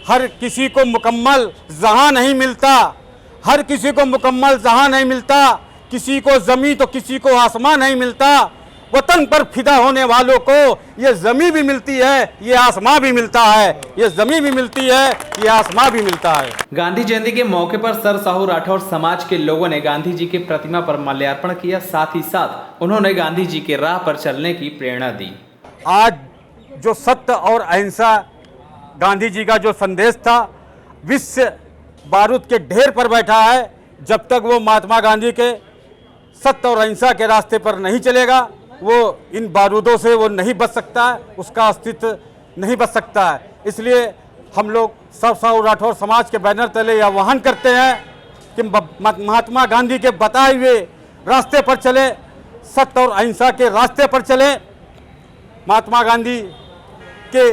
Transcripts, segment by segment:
हर किसी को मुकम्मल जहां नहीं मिलता, हर किसी को मुकम्मल जहां नहीं मिलता, किसी को ज़मीं तो किसी को आसमां नहीं मिलता। वतन पर फिदा होने वालों को ये ज़मीं भी मिलती है, ये आसमां भी मिलता है, ये ज़मीं भी मिलती है, ये आसमां भी मिलता है। गांधी जयंती के मौके पर सर साहू राठौर समाज के लोगों ने गांधी जी की प्रतिमा पर माल्यार्पण किया। साथ ही साथ उन्होंने गांधी जी के राह पर चलने की प्रेरणा दी। आज जो सत्य और अहिंसा गांधी जी का जो संदेश था, विश्व बारूद के ढेर पर बैठा है। जब तक वो महात्मा गांधी के सत्य और अहिंसा के रास्ते पर नहीं चलेगा, वो इन बारूदों से वो नहीं बच सकता है, उसका अस्तित्व नहीं बच सकता है। इसलिए हम लोग सर साहू राठौर समाज के बैनर तले यह आह्वान करते हैं कि महात्मा गांधी के बताए हुए रास्ते पर चले, सत्य और अहिंसा के रास्ते पर चले। महात्मा गांधी के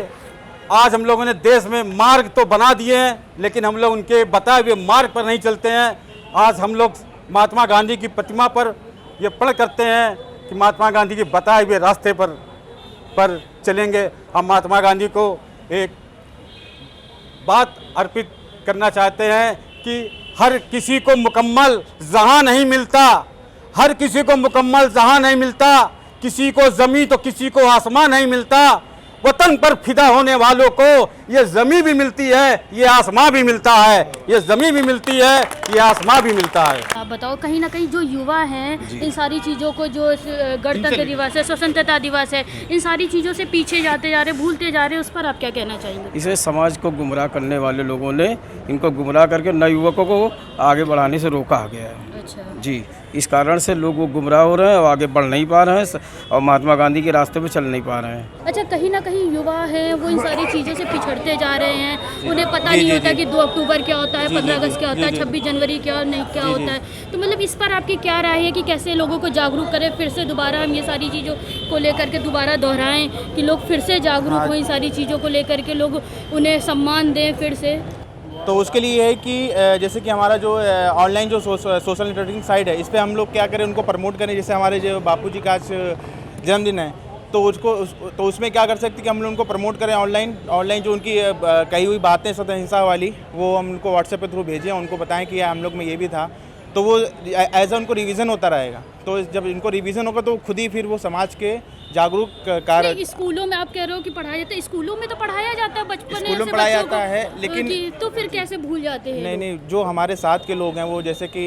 आज हम लोगों ने देश में मार्ग तो बना दिए हैं, लेकिन हम लोग उनके बताए हुए मार्ग पर नहीं चलते हैं। आज हम लोग महात्मा गांधी की प्रतिमा पर ये प्रण करते हैं कि महात्मा गांधी के बताए हुए रास्ते पर चलेंगे। हम महात्मा गांधी को एक बात अर्पित करना चाहते हैं कि हर किसी को मुकम्मल जहां नहीं मिलता, हर किसी को मुकम्मल जहां नहीं मिलता, किसी को ज़मीं तो किसी को आसमां नहीं मिलता। वतन पर फिदा होने वालों को ये ज़मीं भी मिलती है, ये आसमां भी मिलता है, ये ज़मीं भी मिलती है, ये आसमां भी मिलता है। आप बताओ, कहीं ना कहीं जो युवा हैं इन सारी चीज़ों को, जो गणतंत्र दिवस है, स्वतंत्रता दिवस है, इन सारी चीज़ों से पीछे जाते जा रहे, भूलते जा रहे, उस पर आप क्या कहना चाहेंगे? इसे समाज को गुमराह करने वाले लोगों ने इनको गुमराह करके नवयुवकों को आगे बढ़ाने से रोका गया है। अच्छा जी, इस कारण से लोग वो गुमराह हो रहे हैं और आगे बढ़ नहीं पा रहे हैं और महात्मा गांधी के रास्ते पे चल नहीं पा रहे हैं। अच्छा, कहीं ना कहीं युवा हैं वो इन सारी चीज़ों से पिछड़ते जा रहे हैं। उन्हें पता नहीं होता कि 2 अक्टूबर क्या होता है, 15 अगस्त क्या होता है, 26 जनवरी क्या नहीं क्या होता है। तो मतलब इस पर आपकी क्या राय है कि कैसे लोगों को जागरूक करें, फिर से दोबारा हम ये सारी चीज़ों को लेकर के दोबारा दोहराएं कि लोग फिर से जागरूक हों, इन सारी चीज़ों को लेकर के लोग उन्हें सम्मान दें फिर से? तो उसके लिए है कि जैसे कि हमारा जो ऑनलाइन जो सोशल नेटवर्किंग साइट है, इस पे हम लोग क्या करें, उनको प्रमोट करें। जैसे हमारे जो बापूजी का आज जन्मदिन है, तो तो उसमें क्या कर सकते कि हम लोग उनको प्रमोट करें ऑनलाइन जो उनकी कही हुई बातें सत्य अहिंसा वाली, वो हम उनको व्हाट्सएप के थ्रू भेजें, उनको बताएं कि हम लोग में ये भी था, तो वो एज उनको रिवीजन होता रहेगा। तो जब इनको रिवीजन होगा तो खुद ही फिर वो समाज के जागरूक कार्य। स्कूलों में आप कह रहे हो कि पढ़ाया जाता है, स्कूलों में तो पढ़ाया जाता है, बचपन स्कूलों में पढ़ाया जाता है, लेकिन तो फिर कैसे भूल जाते हैं? नहीं, जो हमारे साथ के लोग हैं वो, जैसे कि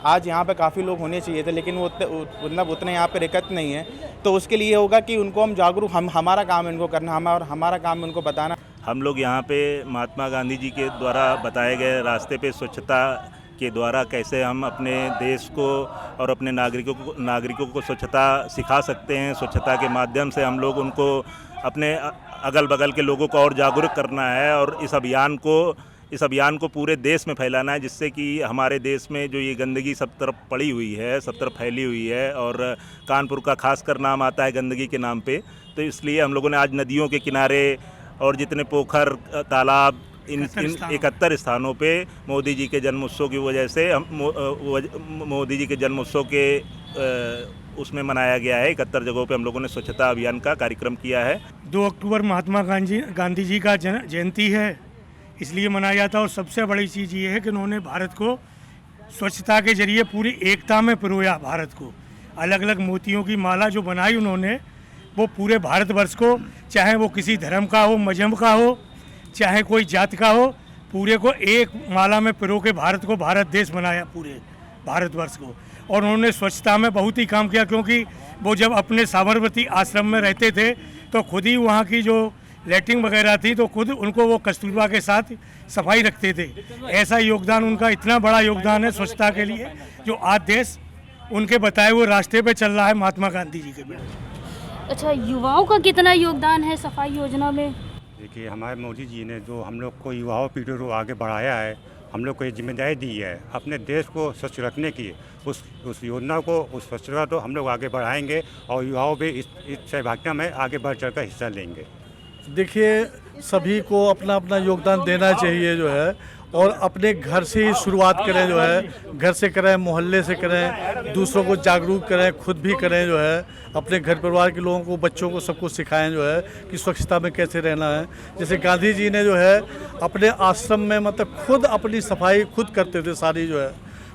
आज यहाँ पे काफ़ी लोग होने चाहिए थे, लेकिन वो उतने यहाँ पे रिकत नहीं है। तो उसके लिए होगा कि उनको हम जागरूक, हमारा काम है इनको करना, हमारा काम है उनको बताना। हम लोग यहाँ पे महात्मा गांधी जी के द्वारा बताए गए रास्ते पे स्वच्छता के द्वारा कैसे हम अपने देश को और अपने नागरिकों को स्वच्छता सिखा सकते हैं। स्वच्छता के माध्यम से हम लोग उनको, अपने अगल बगल के लोगों को और जागरूक करना है और इस अभियान को पूरे देश में फैलाना है, जिससे कि हमारे देश में जो ये गंदगी सब तरफ पड़ी हुई है, सब तरफ फैली हुई है और कानपुर का खासकर नाम आता है गंदगी के नाम पे। तो इसलिए हम लोगों ने आज नदियों के किनारे और जितने पोखर, तालाब, इन 71 स्थानों पे मोदी जी के जन्मोत्सव की वजह से मोदी जी के जन्मोत्सव के उसमें मनाया गया है। 71 जगहों पे हम लोगों ने स्वच्छता अभियान का कार्यक्रम किया है। 2 अक्टूबर महात्मा गांधी जी का जयंती है, इसलिए मनाया जाता है। और सबसे बड़ी चीज़ ये है कि उन्होंने भारत को स्वच्छता के जरिए पूरी एकता में पिरोया। भारत को अलग अलग मोतियों की माला जो बनाई उन्होंने, वो पूरे भारतवर्ष को, चाहे वो किसी धर्म का हो, मजहब का हो, चाहे कोई जात का हो, पूरे को एक माला में पिरो के भारत को भारत देश बनाया, पूरे भारतवर्ष को। और उन्होंने स्वच्छता में बहुत ही काम किया, क्योंकि वो जब अपने साबरमती आश्रम में रहते थे तो खुद ही वहाँ की जो लैट्रिन वगैरह थी तो खुद उनको वो कस्तूरबा के साथ सफाई रखते थे। ऐसा योगदान उनका, इतना बड़ा योगदान है स्वच्छता के लिए, जो आज देश उनके बताए हुए रास्ते पे चल रहा है, महात्मा गांधी जी के। अच्छा, युवाओं का कितना योगदान है सफाई योजना में? देखिए, हमारे मोदी जी ने जो हम लोग को युवाओं पीढ़ी को आगे बढ़ाया है, हम लोग को ये जिम्मेदारी दी है अपने देश को स्वच्छ रखने की। उस योजना को, उस स्वच्छता को हम लोग आगे बढ़ाएंगे और युवाओं भी इस सहभागिता में आगे बढ़ चढ़ कर हिस्सा लेंगे। देखिए, सभी को अपना अपना योगदान देना चाहिए जो है, और अपने घर से ही शुरुआत करें जो है, घर से करें, मोहल्ले से करें, दूसरों को जागरूक करें, खुद भी करें जो है, अपने घर परिवार के लोगों को, बच्चों को, सबको सिखाएं जो है कि स्वच्छता में कैसे रहना है। जैसे गांधी जी ने जो है अपने आश्रम में मतलब खुद अपनी सफाई खुद करते थे सारी जो है,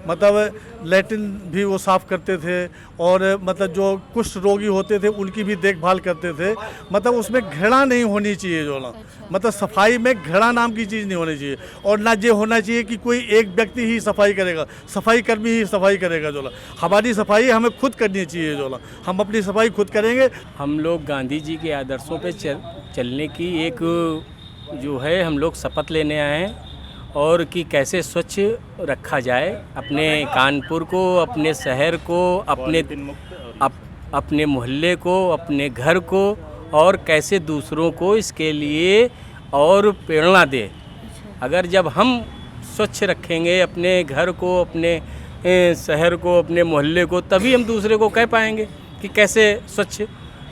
मतलब लैट्रिन भी वो साफ़ करते थे और मतलब जो कुष्ठ रोगी होते थे उनकी भी देखभाल करते थे। मतलब उसमें घृणा नहीं होनी चाहिए जो ना, मतलब सफाई में घृणा नाम की चीज़ नहीं होनी चाहिए और ना ये होना चाहिए कि कोई एक व्यक्ति ही सफाई करेगा, सफाई कर्मी ही सफाई करेगा जो ना। हमारी सफाई हमें खुद करनी चाहिए जो ना, हम अपनी सफाई खुद करेंगे। हम लोग गांधी जी के आदर्शों पे चलने की एक जो है हम लोग शपथ लेने आए हैं और कि कैसे स्वच्छ रखा जाए अपने कानपुर को, अपने शहर को, अपने मोहल्ले को, अपने घर को, और कैसे दूसरों को इसके लिए और प्रेरणा दे। अगर जब हम स्वच्छ रखेंगे अपने घर को, अपने शहर को, अपने मोहल्ले को, तभी हम दूसरे को कह पाएंगे कि कैसे स्वच्छ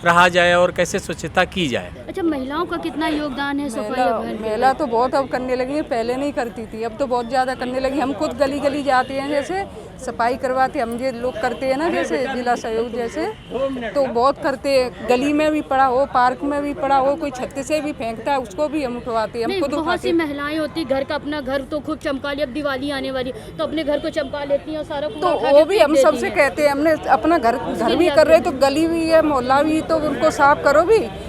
रहा जाए और कैसे स्वच्छता की जाए। अच्छा, महिलाओं का कितना योगदान है सफाई अभियान में? महिला तो बहुत अब करने लगी है, पहले नहीं करती थी, अब तो बहुत ज़्यादा करने लगी। हम खुद गली गली जाते हैं, जैसे सफाई करवाते हम ये लोग करते हैं ना, जैसे जिला सहयोग जैसे, तो बहुत करते हैं। गली में भी पड़ा हो, पार्क में भी पड़ा हो, कोई छत से भी फेंकता है उसको भी हम उठवाते हैं, हम खुद बहुत सी महिलाएं होती घर का अपना घर तो खूब चमका लिया। अब दिवाली आने वाली तो अपने घर को चमका लेती हैं और सारा तो वो भी हम सबसे कहते हैं, हमने अपना घर भी कर रहे तो गली भी है, मोहल्ला भी, तो उनको साफ करो भी।